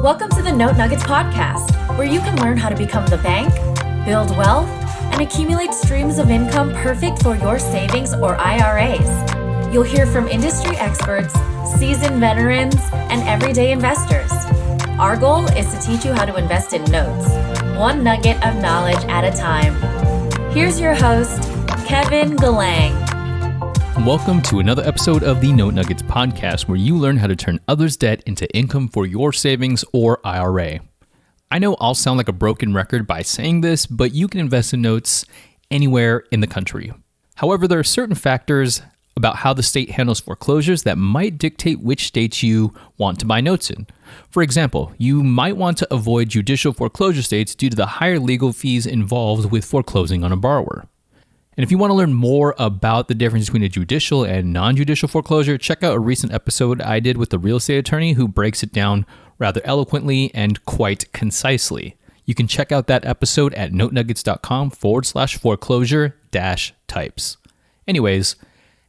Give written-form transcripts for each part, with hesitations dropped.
Welcome to the Note Nuggets podcast, where you can learn how to become the bank, build wealth, and accumulate streams of income perfect for your savings or IRAs. You'll hear from industry experts, seasoned veterans, and everyday investors. Our goal is to teach you how to invest in notes, one nugget of knowledge at a time. Here's your host, Kevin Galang. Welcome to another episode of the Note Nuggets podcast, where you learn how to turn others' debt into income for your savings or IRA. I know I'll sound like a broken record by saying this, but you can invest in notes anywhere in the country. However, there are certain factors about how the state handles foreclosures that might dictate which states you want to buy notes in. For example, you might want to avoid judicial foreclosure states due to the higher legal fees involved with foreclosing on a borrower. And if you want to learn more about the difference between a judicial and non-judicial foreclosure, check out a recent episode I did with a real estate attorney who breaks it down rather eloquently and quite concisely. You can check out that episode at notenuggets.com/foreclosure-types. Anyways,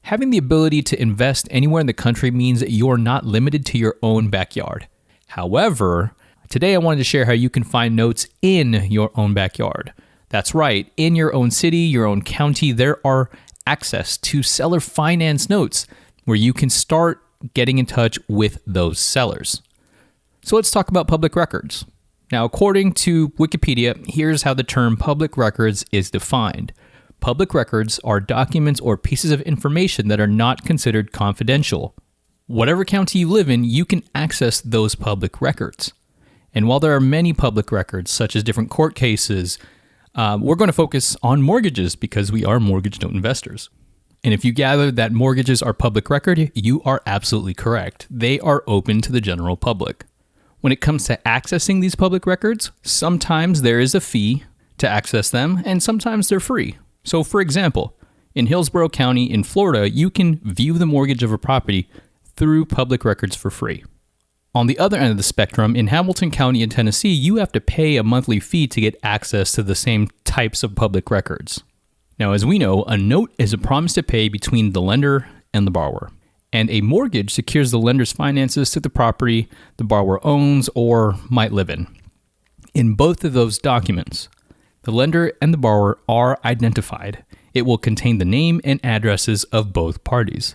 having the ability to invest anywhere in the country means that you're not limited to your own backyard. However, today I wanted to share how you can find notes in your own backyard. That's right, in your own city, your own county, there are access to seller finance notes where you can start getting in touch with those sellers. So let's talk about public records. Now, according to Wikipedia, here's how the term public records is defined. Public records are documents or pieces of information that are not considered confidential. Whatever county you live in, you can access those public records. And while there are many public records, such as different court cases, we're going to focus on mortgages because we are mortgage note investors. And if you gather that mortgages are public record, you are absolutely correct. They are open to the general public. When it comes to accessing these public records, sometimes there is a fee to access them, and sometimes they're free. So for example, in Hillsborough County in Florida, you can view the mortgage of a property through public records for free. On the other end of the spectrum, in Hamilton County in Tennessee, you have to pay a monthly fee to get access to the same types of public records. Now, as we know, a note is a promise to pay between the lender and the borrower, and a mortgage secures the lender's finances to the property the borrower owns or might live in. In both of those documents, the lender and the borrower are identified. It will contain the name and addresses of both parties.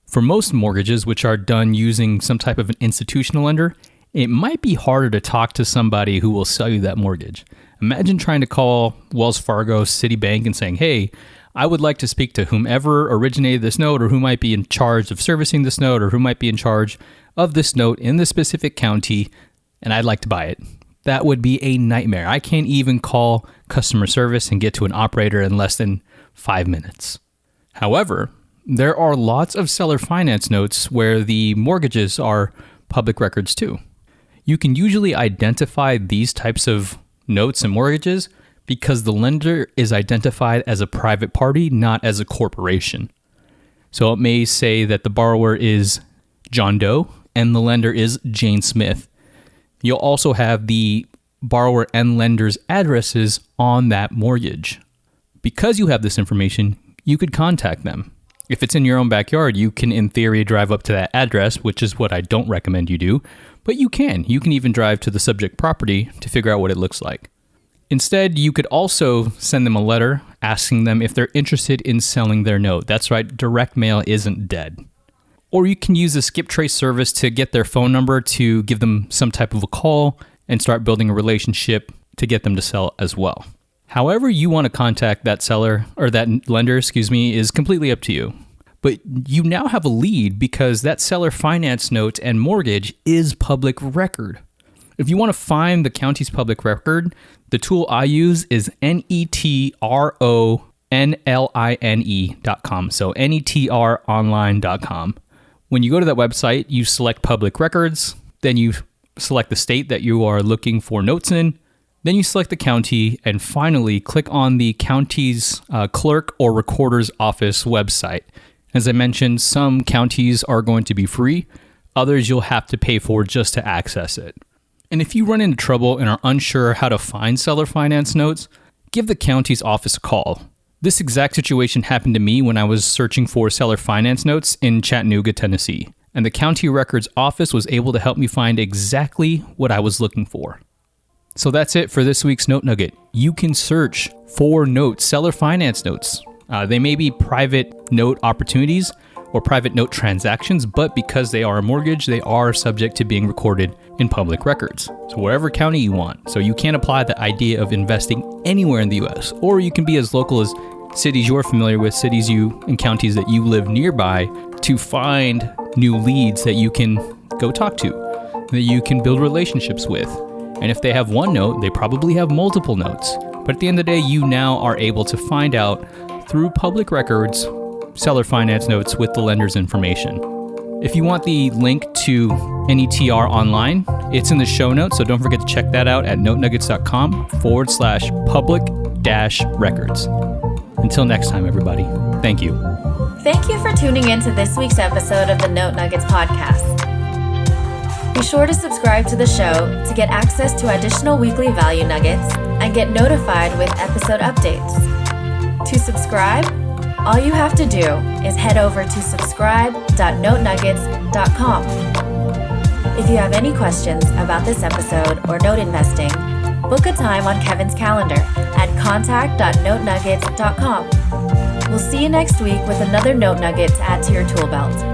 For most mortgages, which are done using some type of an institutional lender, it might be harder to talk to somebody who will sell you that mortgage. Imagine trying to call Wells Fargo, Citibank, and saying, hey, I would like to speak to whomever originated this note, or who might be in charge of servicing this note, or who might be in charge of this note in this specific county, and I'd like to buy it. That would be a nightmare. I can't even call customer service and get to an operator in less than 5 minutes. However, there are lots of seller finance notes where the mortgages are public records too. You can usually identify these types of notes and mortgages because the lender is identified as a private party, not as a corporation. So it may say that the borrower is John Doe and the lender is Jane Smith. You'll also have the borrower and lender's addresses on that mortgage. Because you have this information, you could contact them. If it's in your own backyard, you can, in theory, drive up to that address, which is what I don't recommend you do, but you can. You can even drive to the subject property to figure out what it looks like. Instead, you could also send them a letter asking them if they're interested in selling their note. That's right, direct mail isn't dead. Or you can use the skip trace service to get their phone number to give them some type of a call and start building a relationship to get them to sell as well. However you want to contact that seller or that lender, is completely up to you. But you now have a lead because that seller finance note and mortgage is public record. If you want to find the county's public record, the tool I use is netronline.com. So netronline.com. When you go to that website, you select public records, then you select the state that you are looking for notes in. Then you select the county, and finally click on the county's clerk or recorder's office website. As I mentioned, some counties are going to be free, others you'll have to pay for just to access it. And if you run into trouble and are unsure how to find seller finance notes, give the county's office a call. This exact situation happened to me when I was searching for seller finance notes in Chattanooga, Tennessee. and the county records office was able to help me find exactly what I was looking for. So that's it for this week's Note Nugget. You can search for notes, seller finance notes. They may be private note opportunities or private note transactions, but because they are a mortgage, they are subject to being recorded in public records. So wherever county you want. So you can apply the idea of investing anywhere in the US, or you can be as local as cities you're familiar with, cities and counties that you live nearby, to find new leads that you can go talk to, that you can build relationships with. And if they have one note, they probably have multiple notes. But at the end of the day, you now are able to find out through public records seller finance notes with the lender's information. If you want the link to NETR online, it's in the show notes, so don't forget to check that out at notenuggets.com/public-records. Until next time, everybody, thank you. Thank you for tuning in to this week's episode of the Note Nuggets podcast. Be sure to subscribe to the show to get access to additional weekly value nuggets and get notified with episode updates. To subscribe, all you have to do is head over to subscribe.notenuggets.com. If you have any questions about this episode or note investing, book a time on Kevin's calendar at contact.notenuggets.com. We'll see you next week with another note nugget to add to your tool belt.